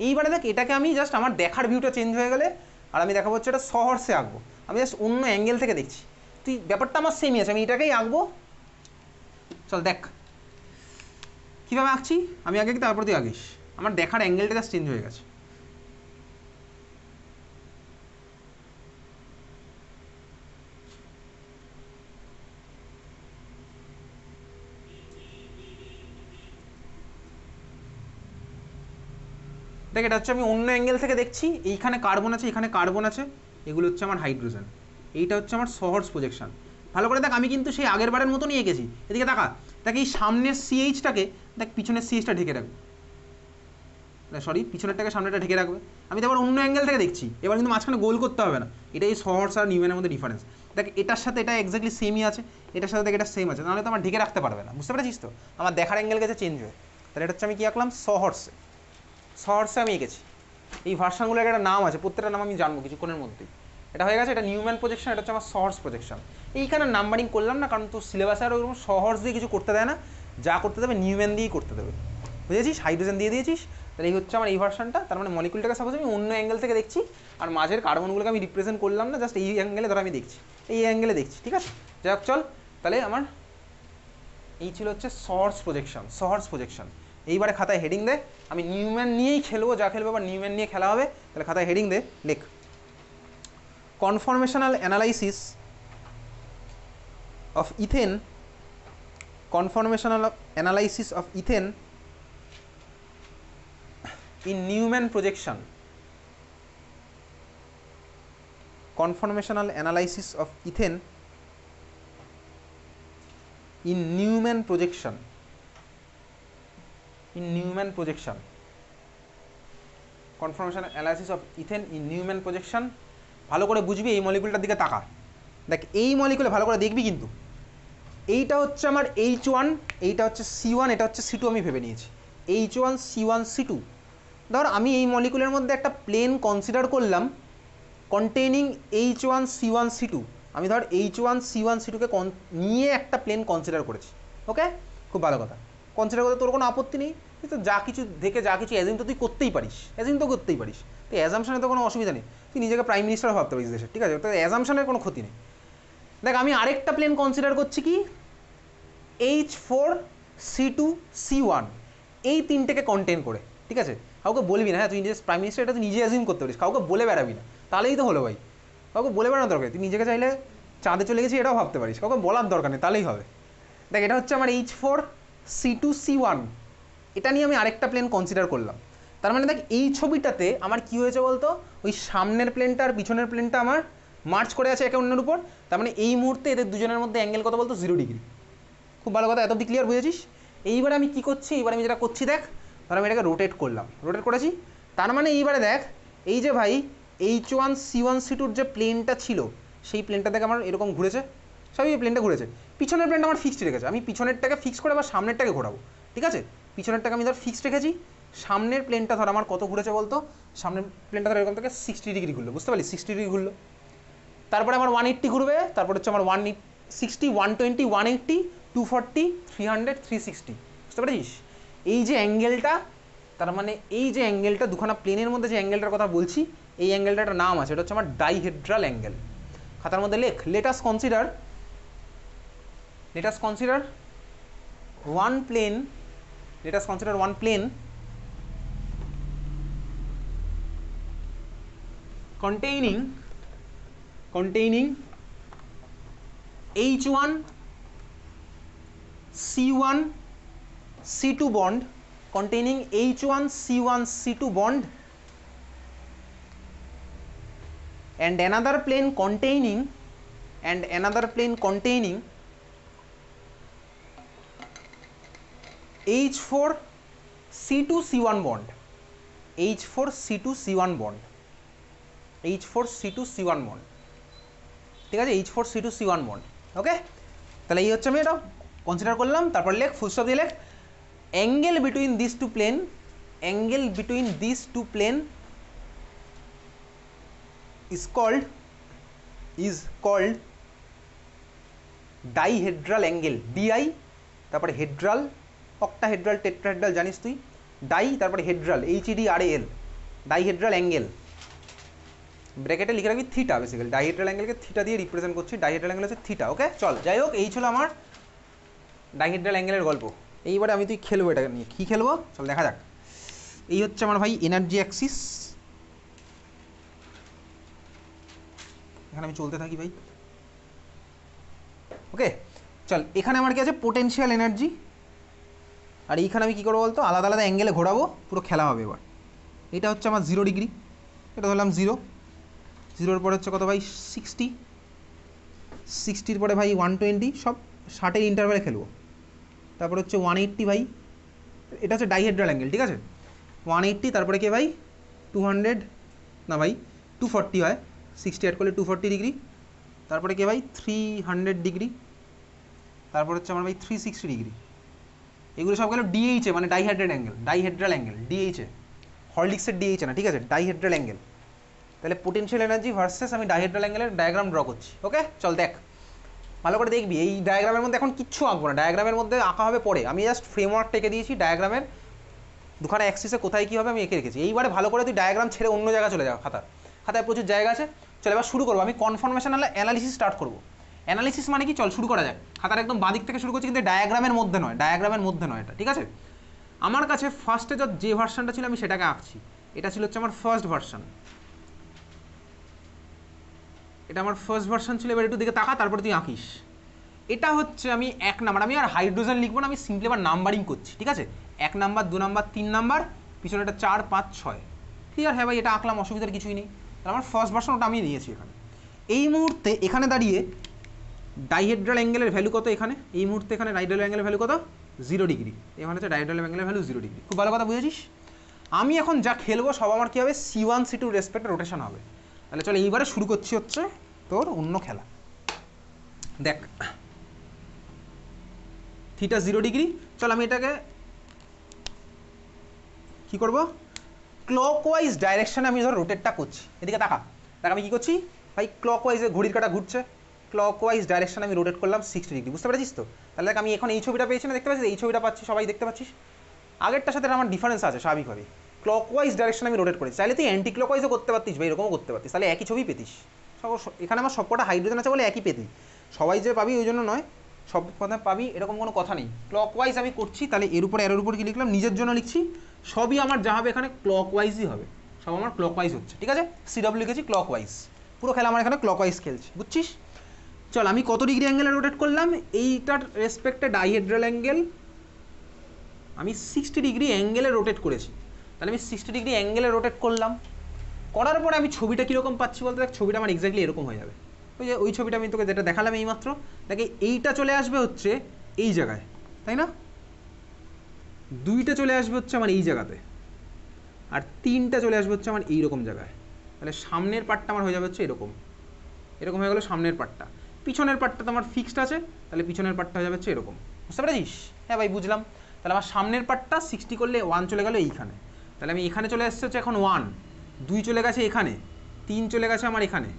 এইবারে দেখ এটাকে আমি জাস্ট আমার দেখার ভিউটা চেঞ্জ হয়ে গেলে আর আমি দেখাবো হচ্ছে এটা সহর্সে আঁকবো, আমি জাস্ট অন্য অ্যাঙ্গেল থেকে দেখছি। তুই ব্যাপারটা আমার সেমই আছে, আমি এটাকেই আঁকবো। চল দেখ কীভাবে আঁকছি, আমি আগে কি তারপর তুই আঁকিস। আমার দেখার অ্যাঙ্গেলটা জাস্ট চেঞ্জ হয়ে গেছে। দেখ এটা হচ্ছে আমি অন্য অ্যাঙ্গেল থেকে দেখছি, এইখানে কার্বন আছে, এখানে কার্বন আছে, এগুলো হচ্ছে আমার হাইড্রোজেন, এইটা হচ্ছে আমার সহর্স প্রজেকশন। ভালো করে দেখ আমি কিন্তু সেই আগের বারের মতনই এঁকেছি। এদিকে দেখা দেখ, এই সামনের সিএইচটাকে দেখ পিছনের সিএইচটা ঢেকে রাখবো, সরি পিছনেরটাকে সামনেটা ঢেকে রাখবে। আমি তো এবার অন্য অ্যাঙ্গেল থেকে দেখছি, এবার কিন্তু মাঝখানে গোল করতে হবে না। এটাই সহর্স আর নিউম্যানের মধ্যে ডিফারেন্স। দেখ এটার সাথে এটা এক্স্যাক্টলি সেমই আছে, এটার সাথে দেখ এটা সেম আছে, নাহলে তো আমার ঢেকে রাখতে পারবে না, বুঝতে পেরেছিস তো? আমার দেখার অ্যাঙ্গেল গেছে চেঞ্জ হয়ে। তাহলে এটা হচ্ছে আমি কী আঁকলাম, সহর্সে আমি এঁকেছি। এই ভার্সানগুলোর একটা নাম আছে, প্রত্যেকটা নাম আমি জানবো কিছুক্ষণের মধ্যেই। এটা হয়ে গেছে, এটা নিউম্যান প্রজেকশন, এটা হচ্ছে আমার সহর্স প্রজেকশন। এইখানে নাম্বারিং করলাম না, কারণ তোর সিলেবাসে আর ওরকম সহর্স দিয়ে কিছু করতে দেয় না, যা করতে দেবে নিউম্যান দিয়েই করতে দেবে, বুঝেছিস? হাইড্রোজেন দিয়ে দিয়েছিস। তাহলে এই হচ্ছে আমার এই ভার্সানটা। তার মানে মলিকুলটাকে সাপোজ আমি অন্য অ্যাঙ্গেল থেকে দেখছি, আর মাঝের কার্বনগুলোকে আমি রিপ্রেজেন্ট করলাম না, জাস্ট এই অ্যাঙ্গেলে ধরো আমি দেখছি, এই অ্যাঙ্গেলে দেখছি, ঠিক আছে? যাই হোক চল, তাহলে আমার এই ছিল হচ্ছে সহর্স প্রজেকশন। এইবারে খাতায় হেডিং দে, আমি নিউম্যান নিয়েই খেলবো, যা খেলবো আবার নিউম্যান নিয়ে খেলা হবে। তাহলে খাতায় হেডিং দে, লেখ conformational analysis of ethane, conformational analysis of ethane in Newman projection. Conformational analysis of ethane in Newman projection. In Newman projection. Conformational analysis of ethane in Newman projection. ভালো করে বুঝবি, এই মলিকুলটার দিকে তাকা, দেখ এই মলিকুলে ভালো করে দেখবি কিন্তু। এইটা হচ্ছে আমার H1, এইটা হচ্ছে C1, এটা হচ্ছে C2 আমি ভেবে নিয়েছি। H1 C1 C2। ধর আমি এই মলিকুলের মধ্যে একটা প্লেন কনসিডার করলাম কন্টেইনিং H1 C1 C2। আমি ধর H1 C1 C2কে নিয়ে একটা প্লেন কনসিডার করেছি, ওকে? খুব ভালো কথা, কনসিডার করতে তোর কোনো আপত্তি নেই, তুই তো যা কিছু দেখে যা কিছু অ্যাজিউম তো তুই করতেই পারিস, তো অ্যাজামশনে তো কোনো অসুবিধা নেই, তুই নিজেকে প্রাইম মিনিস্টার ভাবতে পারিস দেশের, ঠিক আছে? তো অ্যাজামশনের কোনো ক্ষতি নেই। দেখ আমি আরেকটা প্লেন কনসিডার করছি কি, H4 C2 C1, এই তিনটেকে কন্টেন করে, ঠিক আছে? কাউকে বলবি না, হ্যাঁ তুই নিজে প্রাইম মিনিস্টার, এটা তুই নিজে অ্যাজিউম করতে পারিস, কাউকে বলে বেড়াবি না, তাহলেই তো হলো ভাই। কাউকে বলে বেড়ানোর দরকার, তুই নিজেকে চাইলে চাঁদে চলে গেছি এটাও ভাবতে পারিস, কাউকে বলার দরকার নেই, তাহলেই হবে। দেখ এটা হচ্ছে আমার H4 C2 C1, এটা নিয়ে আমি আরেকটা প্লেন কনসিডার করলাম। তার মানে দেখ এই ছবিটাতে আমার কি হয়েছে বলতো, ওই সামনের প্লেনটা আর পিছনের প্লেনটা আমার মার্চ করে আছে একে অন্যের উপর। তার মানে এই মুহূর্তে এদের দুজনের মধ্যে অ্যাঙ্গেল কত বলতো, 0 ডিগ্রি। খুব ভালো কথা, এত অব্দি ক্লিয়ার, বুঝেছিস? এইবারে আমি কি করছি, এইবারে আমি যেটা করছি দেখ, ধর আমি এটাকে রোটেট করেছি। তার মানে এইবারে দেখ, এই যে ভাই H1 C1 C2 যে প্লেনটা ছিল, সেই প্লেনটা থেকে আমার এরকম ঘুরেছে, সবই এই প্লেনটা ঘুরেছে। পিছনের প্লেনটা আমার ফিক্সড রেখেছে, আমি পিছনেরটাকে ফিক্স করে আবার সামনেরটাকে ঘোরাবো, ঠিক আছে? পিছনেরটাকে আমি ধর ফিক্সড রেখেছি, সামনের প্লেনটা ধর আমার কত ঘুরেছে বলতো, সামনের প্লেনটা ধর এরকম থেকে 60 ডিগ্রি ঘুরলো, বুঝতে পারলি? 60 ডিগ্রি ঘুরলো। তারপরে আমার 180 ঘুরবে, তারপর হচ্ছে আমার 160 120 180 240 300 360, বুঝতে পারছিস? এই যে অ্যাঙ্গেলটা, তার মানে এই যে অ্যাঙ্গেলটা দুখানা প্লেনের মধ্যে যে অ্যাঙ্গেলটার কথা বলছি, এই অ্যাঙ্গেলটার একটা নাম আছে, এটা হচ্ছে আমার ডাইহেড্রাল অ্যাঙ্গেল। খাতার মধ্যে লেখ, let us consider one plane, containing H1 C1 C2 bond, containing H1 C1 C2 bond, and another plane containing H4 C2 C1 bond, H4 C2 C1 bond, H4 C2 C1 bond, ঠিক আছে? H4 C2 C1 bond, ওকে? তাহলে এই হচ্ছে আমি এটা consider করলাম। তারপর লেখ, ফুল স্টপ দিয়ে লেখ, angle between this two plane is called dihedral angle, DI, তারপরে হেড্রাল, অক্টাহেড্রাল, টেট্রাহেড্রাল জানিস তুই, ডাই তারপরে হেড্রাল, HEDRAL, ডাইহেড্রাল অ্যাঙ্গেল, ব্র্যাকেটে লিখে রাখবি থিটা, বেসিক্যালি ডাইহেড্রাল অ্যাঙ্গেলকে থিটা দিয়ে রিপ্রেজেন্ট করছি, ডাইহেড্রাল অ্যাঙ্গেল হচ্ছে থিটা, ওকে? চল, যাই হোক, এই ছিল আমার ডাইহেড্রাল অ্যাঙ্গেলের গল্প। এইবারে আমি তুই খেলবো, এটা নিয়ে কী খেলবো চল দেখা যাক। এই হচ্ছে আমার ভাই এনার্জি অ্যাক্সিস, এখানে আমি চলতে থাকি ভাই, ওকে? চল, এখানে আমার কি আছে, পোটেনশিয়াল এনার্জি, আর এইখানে আমি কী করবো বলতো, আলাদা আলাদা অ্যাঙ্গেলে ঘোরাবো, পুরো খেলা হবে এবার। এটা হচ্ছে আমার 0 ডিগ্রি, এটা ধরলাম 0 পরে হচ্ছে কত ভাই, 60 পরে ভাই 120, সব 60-এর ইন্টারভ্যালে খেলবো। তারপর হচ্ছে 180 ভাই, এটা হচ্ছে ডাইহেড্রাল অ্যাঙ্গেল, ঠিক আছে? 180, তারপরে কে ভাই 200, না ভাই 240 হয়, 60 অ্যাড করলে 240 ডিগ্রি, তারপরে কে ভাই 300 ডিগ্রি, তারপর হচ্ছে আমার ভাই 360 ডিগ্রি। এগুলো সব গেল ডিএইচে, মানে ডাইহেড্রাল অ্যাঙ্গেল, ডাইহেড্রাল অ্যাঙ্গেল ডিএইচে, হরলিক্সের ডিএইচে না, ঠিক আছে, ডাইহেড্রাল অ্যাঙ্গেল। তাহলে পোটেনশিয়াল এনার্জি ভার্সেস আমি ডাইহেড্রাল অ্যাঙ্গেলের ডায়াগ্রাম ড্র করছি। ওকে চল দেখ ভালো করে দেখবি। এই ডায়াগ্রামের মধ্যে এখন কিচ্ছু আঁকবো না, ডায়াগ্রামের মধ্যে আঁকা হবে পরে। আমি জাস্ট ফ্রেমওয়ার্ক এঁকে দিয়েছি, ডায়াগ্রামের দুখানা অ্যাক্সিসে কোথায় কী হবে আমি এঁকে রেখেছি। এইবারে ভালো করে তুই ডায়াগ্রাম ছেড়ে অন্য জায়গায় চলে যাও, খাতায় প্রচুর জায়গা আছে। চল এবার শুরু করবো, আমি কনফরমেশনাল অ্যানালিসিস স্টার্ট করবো। অ্যানালিসিস মানে কি, চল শুরু করা যাক। খাতার একদম বাঁ দিক থেকে শুরু করছি, কিন্তু ডায়াগ্রামের মধ্যে নয়, ডায়াগ্রামের মধ্যে নয় এটা, ঠিক আছে। আমার কাছে ফার্স্টে যে ভার্সনটা ছিল আমি সেটাকে আঁকছি। এটা ছিল হচ্ছে আমার ফার্স্ট ভার্সন, এটা আমার ফার্স্ট ভার্সন ছিল। এবার একটু দিকে তাকা, তারপরে তুই আঁকিস। এটা হচ্ছে আমি 1 নাম্বার, আমি আর হাইড্রোজেন লিখবো না, আমি সিম্পলি এবার নাম্বারিং করছি, ঠিক আছে। 1 নাম্বার, 2 নাম্বার, 3 নাম্বার, পিছনে এটা 4, 5, 6, ক্লিয়ার। হ্যাঁ ভাই এটা আঁকলাম, অসুবিধার কিছুই নেই। তাহলে আমার ফার্স্ট ভার্সন ওটা আমি নিয়েছি এখানে। এই মুহূর্তে এখানে দাঁড়িয়ে ডাইহেড্রাল অ্যাঙ্গেলের ভ্যালু কত এখানে, এই মুহূর্তে এখানে ডাইহেড্রাল অ্যাঙ্গেলের ভ্যালু কত, 0 ডিগ্রি। এখানে হচ্ছে ডাইহেড্রাল অ্যাঙ্গেলের ভ্যালু 0 ডিগ্রি। খুব ভালো কথা বুঝেছিস। আমি এখন যা খেলবো সব আমার কী হবে, C1 C2 রেসপেক্টে রোটেশন হবে। তাহলে চলো এইবারে শুরু করছি হচ্ছে তোর অন্য খেলা। দেখ থিটা 0 ডিগ্রি, চল আমি এটাকে কী করবো, ক্লকওয়াইজ ডাইরেকশানে আমি ধর রোটেটটা করছি। এদিকে তাকা, দেখ আমি কী করছি ভাই, ক্লকওয়াইজে ঘড়ির কাঁটা ঘুরছে, ক্লকওয়াইজ ডাইরেকশানে আমি রোটেট করলাম 60 ডিগ্রি, বুঝতে পেরেছিস তো। তাহলে দেখ আমি এখন এই ছবিটা পেয়েছি না, দেখতে পাচ্ছিস, এই ছবিটা পাচ্ছি, সবাই দেখতে পাচ্ছিস। আগেরটার সাথে আমার ডিফারেন্স আছে স্বাভাবিকভাবে। ক্লকওয়াইজ ডাইরেকশানে আমি রোটেট করেছি, চাইলে তুই অ্যান্টি ক্লকওয়াইজও করতে পারতিস ভাই, এরকমও করতে পারতিস, তাহলে একই ছবি পেতিস। এখানে আমার সবকটা হাইড্রোজেন আছে বলে একই পেতি, সবাই যে পাবি ওই জন্য নয়, সব কথা পাবি এরকম কোনো কথা নেই। ক্লকওয়াইজ আমি করছি, তাহলে এর উপরে এর উপর কি লিখলাম, নিজের জন্য লিখছি, সবই আমার যা হবে এখানে ক্লকওয়াইজই হবে, সব আমার ক্লকওয়াইজ হচ্ছে, ঠিক আছে। সিডব্লিউ লিখেছি ক্লকওয়াইজ, পুরো খেলা আমার এখানে ক্লকওয়াইজ খেলছি, বুঝছিস। চল আমি কত ডিগ্রি অ্যাঙ্গেলে রোটেট করলাম, এইটার রেসপেক্টে ডাইহেড্রাল অ্যাঙ্গেল আমি 60 ডিগ্রি অ্যাঙ্গেলে রোটেট করেছি। তাহলে আমি 60 ডিগ্রি অ্যাঙ্গেলে রোটেট করলাম, করার পরে আমি ছবিটা কীরকম পাচ্ছি বলতে, দেখ ছবিটা আমার এক্স্যাক্টলি এরকম হয়ে যাবে। ওই যে ওই ছবিটা আমি তোকে যেটা দেখালাম এইমাত্র, দেখে এইটা চলে আসবে হচ্ছে এই জায়গায়, তাই না, 2টা চলে আসবে হচ্ছে আমার এই জায়গাতে, আর 3টা চলে আসবে হচ্ছে আমার এইরকম জায়গায়। তাহলে সামনের পার্টটা আমার হয়ে যাবে হচ্ছে এরকম, এরকম হয়ে গেলো সামনের পার্টটা। পিছনের পার্টটা তো আমার ফিক্সড আছে, তাহলে পিছনের পার্টটা হয়ে যাবে হচ্ছে এরকম, বুঝতে পেরেছিস। হ্যাঁ ভাই বুঝলাম। তাহলে আমার সামনের পার্টটা 60 করলে 1 চলে গেলো এইখানে, তাহলে আমি এখানে চলে আসছে হচ্ছে এখন 1, 2 চলে গেছে এখানে, 3 চলে গেছে আমার এখানে,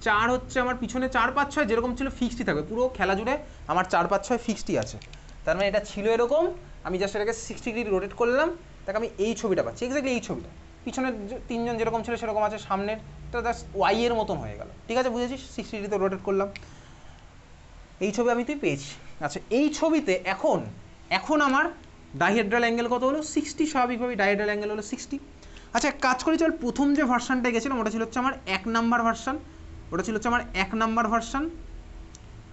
4 হচ্ছে আমার পিছনে 4, 5, 6 যেরকম ছিল ফিক্সডই থাকবে, পুরো খেলা জুড়ে আমার 4, 5, 6 ফিক্সডই আছে। তার মানে এটা ছিল এরকম, আমি জাস্ট এটাকে 60 ডিগ্রি রোটেট করলাম, তাকে আমি এই ছবিটা পাচ্ছি, এক্স্যাক্টলি এই ছবিটা। পিছনের 3জন যেরকম ছিল সেরকম আছে, সামনের এটা জাস্ট ওয়াই এর মতন হয়ে গেল, ঠিক আছে বুঝেছিস। 60 ডিগ্রিতে রোটেট করলাম, এই ছবি আমি তুই পেয়েছি। আচ্ছা এই ছবিতে এখন আমার ডাইহেড্রাল অ্যাঙ্গেল কত হলো, 60, স্বাভাবিকভাবেই ডাইহেড্রাল অ্যাঙ্গেল হলো 60। আচ্ছা কাজ করি চল, প্রথম যে ভার্সানটা গেছিলাম ওটা ছিল হচ্ছে আমার 1 নাম্বার ভার্সান, ওটা ছিল হচ্ছে আমার 1 নাম্বার ভার্সান,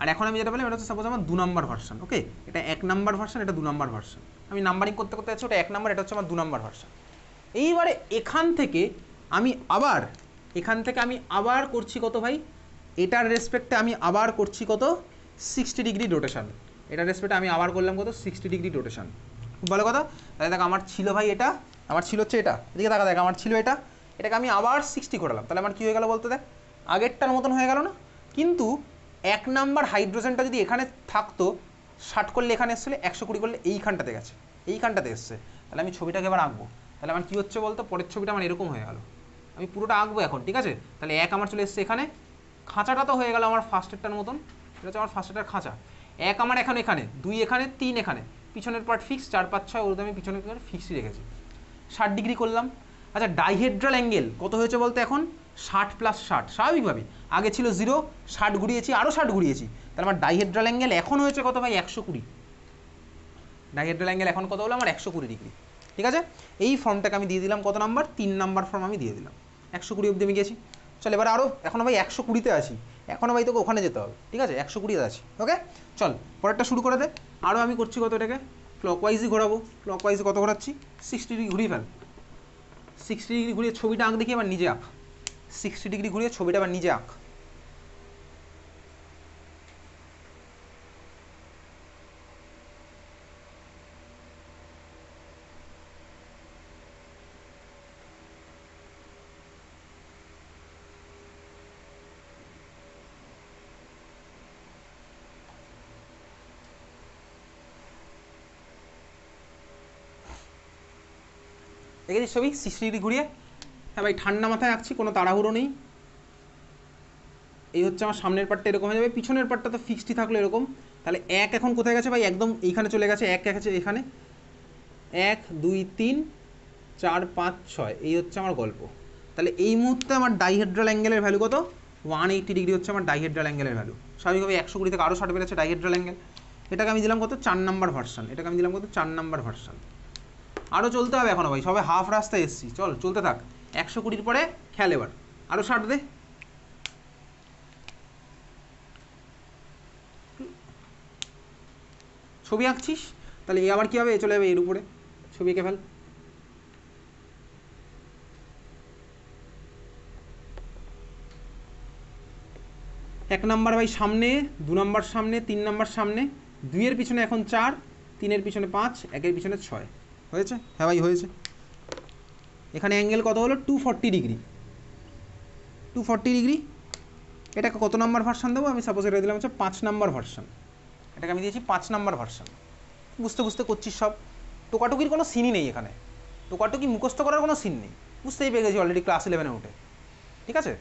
আর এখন আমি যেটা বললাম এটা হচ্ছে সাপোজ আমার 2 নাম্বার ভার্সান। ওকে এটা 1 নাম্বার ভার্সান, এটা 2 নাম্বার ভার্সান, আমি নাম্বারিং করতে করতে যাচ্ছি, ওটা 1 নাম্বার, এটা হচ্ছে আমার 2 নাম্বার ভার্সান। এইবারে এখান থেকে আমি আবার করছি কত ভাই, এটার রেসপেক্টে আমি আবার করছি কত, 60 ডিগ্রি রোটেশন, এটার রেসপেক্টে আমি আবার করলাম কত, 60 ডিগ্রি রোটেশন। খুব ভালো কথা। তাহলে দেখ আমার ছিল ভাই এটা, আমার ছিল হচ্ছে এটা, এদিকে দেখা দেখ আমার ছিল এটা, এটাকে আমি আবার 60 করালাম, তাহলে আমার কী হয়ে গেল বলতে, দেখ আগেরটার মতন হয়ে গেল না। কিন্তু 1 নাম্বার হাইড্রোজেনটা যদি এখানে থাকতো, 60 করলে এখানে এসেছিলো, 120 করলে এইখানটাতে গেছে, এইখানটাতে এসছে, তাহলে আমি ছবিটাকে এবার আঁকবো। তাহলে আমার কী হচ্ছে বলতো, পরের ছবিটা আমার এরকম হয়ে গেল, আমি পুরোটা আঁকবো এখন, ঠিক আছে। তাহলে 1 আমার চলে এসছে এখানে, খাঁচাটা তো হয়ে গেল আমার ফার্স্টেরটার মতন, এটা হচ্ছে আমার ফার্স্টেরটার খাঁচা। 1 আমার এখানে, 2 এখানে, 3 এখানে, পিছনের পার্ট ফিক্স, 4, 5, 6 ওর আমি পিছনের ফিক্সই রেখেছি, 60 ডিগ্রি করলাম। আচ্ছা ডাইহেড্রাল অ্যাঙ্গেল কত হয়েছে বলতে এখন, 60 + 60, স্বাভাবিকভাবেই আগে ছিল 0, 60 ঘুরিয়েছি, আরও 60 ঘুরিয়েছি, তাহলে আমার ডাইহেড্রাল অ্যাঙ্গেল এখন হয়েছে কত ভাই, 120। ডাইহেড্রাল অ্যাঙ্গেল এখন কত হলো আমার, 120 ডিগ্রি, ঠিক আছে। এই ফর্মটাকে আমি দিয়ে দিলাম কত নাম্বার, 3 নাম্বার ফর্ম আমি দিয়ে দিলাম, 120 অবধি আমি গেছি। চল এবার আরও, এখনও ভাই 120-তে আছি, এখনও ভাই তোকে ওখানে যেতে হবে, ঠিক আছে, 120-তে আছি। ওকে চল পরেরটা শুরু করে দে। আরও আমি করছি কত, এটাকে ক্লকওয়াইজই ঘোরাবো, ক্লকওয়াইজে কত ঘোরাচ্ছি, 60 ডিগ্রি ঘুরিয়ে ফেল, 60 ডিগ্রি ঘুরিয়ে ছবিটা আঁক দেখি, এবার নিজে আঁক, 60 ডিগ্রি ঘুরিয়ে ছবিটা আবার নিজে আঁক। দেখেছিস ছবি 60 ডিগ্রি ঘুরিয়ে? হ্যাঁ ভাই ঠান্ডা মাথায় আঁকছি, কোনো তাড়াহুড়ো নেই। এই হচ্ছে আমার সামনের পার্টটা এরকম হয়ে যাবে, পিছনের পার্টটা তো ফিক্সডই থাকলো এরকম। তাহলে এক এখন কোথায় গেছে ভাই? একদম এইখানে চলে গেছে, এক গেছে এখানে, 1 2 3 4 5 6, এই হচ্ছে আমার গল্প। তাহলে এই মুহূর্তে আমার ডাইহেড্রাল অ্যাঙ্গেলের ভ্যালু কত? 180 ডিগ্রি হচ্ছে আমার ডাইহেড্রাল অ্যাঙ্গেলের ভ্যালু। স্বাভাবিকভাবে 120 থেকে আরও 60 বেড়েছে ডাইহেড্রাল অ্যাঙ্গেল। এটাকে আমি দিলাম কত? 4 নাম্বার ভার্সন। এটাকে আমি দিলাম কত? 4 নাম্বার ভার্সন। আরও চলতে হবে এখনও ভাই, সবে হাফ রাস্তায় এসেছি, চলতে থাক। 120 পরে খেয়াল, এবার আরও 60 দে। ছবি আঁকছিস? তাহলে এ আবার কী হবে? এ চলে যাবে এর উপরে, ছবি এঁকে ফেল। এক নাম্বার ভাই সামনে, 2 নাম্বার সামনে, 3 নাম্বার সামনে, 2-এর পিছনে এখন 4, 3-এর পিছনে 5, 1-এর পিছনে 6। হয়েছে? হ্যাঁ ভাই হয়েছে। এখানে অ্যাঙ্গেল কত হলো? 240 ডিগ্রি। 240 ডিগ্রি। এটাকে কত নাম্বার ভার্সন দেবো? আমি সাপোজ এটা দিলাম হচ্ছে 5 নাম্বার ভার্সন। এটাকে আমি দিয়েছি 5 নাম্বার ভার্সন। বুঝতে বুঝতে করছিস সব, টোকাটুকির কোনো সিনই নেই এখানে, টোকাটুকি মুখস্থ করার কোনো সিন নেই, বুঝতেই পেরে গেছি অলরেডি ক্লাস 11-এ উঠে। ঠিক আছে?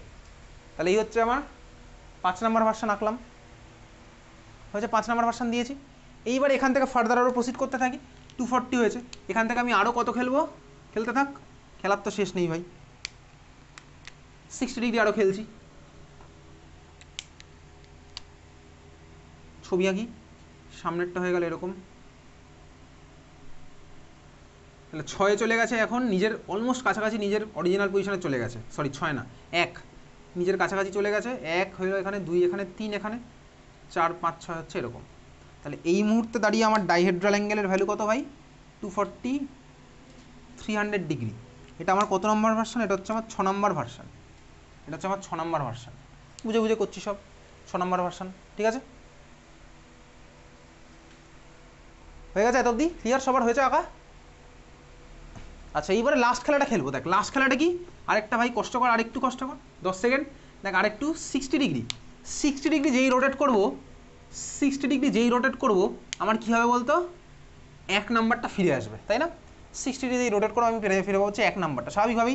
তাহলে এই হচ্ছে আমার 5 নাম্বার ভার্সন আঁকলাম, হয়েছে 5 নাম্বার ভার্সন দিয়েছি। এইবার এখান থেকে ফার্দার আরও প্রসিড করতে থাকি। 240 হয়েছে, এখান থেকে আমি আরও কত খেলবো? খেলতে থাক, খেলার তো শেষ নেই ভাই। 60 ডিগ্রি আরও খেলছি। ছবি আঁকি, সামনেরটা হয়ে গেল এরকম। তাহলে 6 চলে গেছে এখন, নিজের অলমোস্ট কাছাকাছি নিজের অরিজিনাল পজিশনে চলে গেছে, সরি 6 না 1, নিজের কাছাকাছি চলে গেছে। 1 হলো এখানে, 2 এখানে, 3 এখানে, 4 5 6 হচ্ছে এরকম। তাহলে এই মুহূর্তে দাঁড়িয়ে আমার ডাইহেড্রাল অ্যাঙ্গেলের ভ্যালু কত ভাই? 240, 300 ডিগ্রি। এটা আমার কত নম্বর ভার্সন? এটা হচ্ছে আমার 6 নম্বর ভার্সন। এটা হচ্ছে আমার 6 নম্বর ভার্সন। বুঝে বুঝে করছি সব, 6 নম্বর ভার্সন। ঠিক আছে, হয়ে গেছে এত অবধি? ক্লিয়ার সবার? হয়েছে আঁকা? আচ্ছা এইবারে লাস্ট খেলাটা খেলবো। দেখ লাস্ট খেলাটা কি, আরেকটা ভাই কষ্ট কর, আরেকটু কষ্ট কর, 10 সেকেন্ড। দেখ আরেকটু 60 ডিগ্রি, 60 ডিগ্রি যেই রোটেট করবো, 60 ডিগ্রি যেই রোটেট করবো, আমার কী হবে বলতো? 1 নাম্বারটা ফিরে আসবে, তাই না? 60 ডিগ্রি রোটেট করে আমি ফিরে পাবো হচ্ছে 1 নাম্বারটা, স্বাভাবিকভাবেই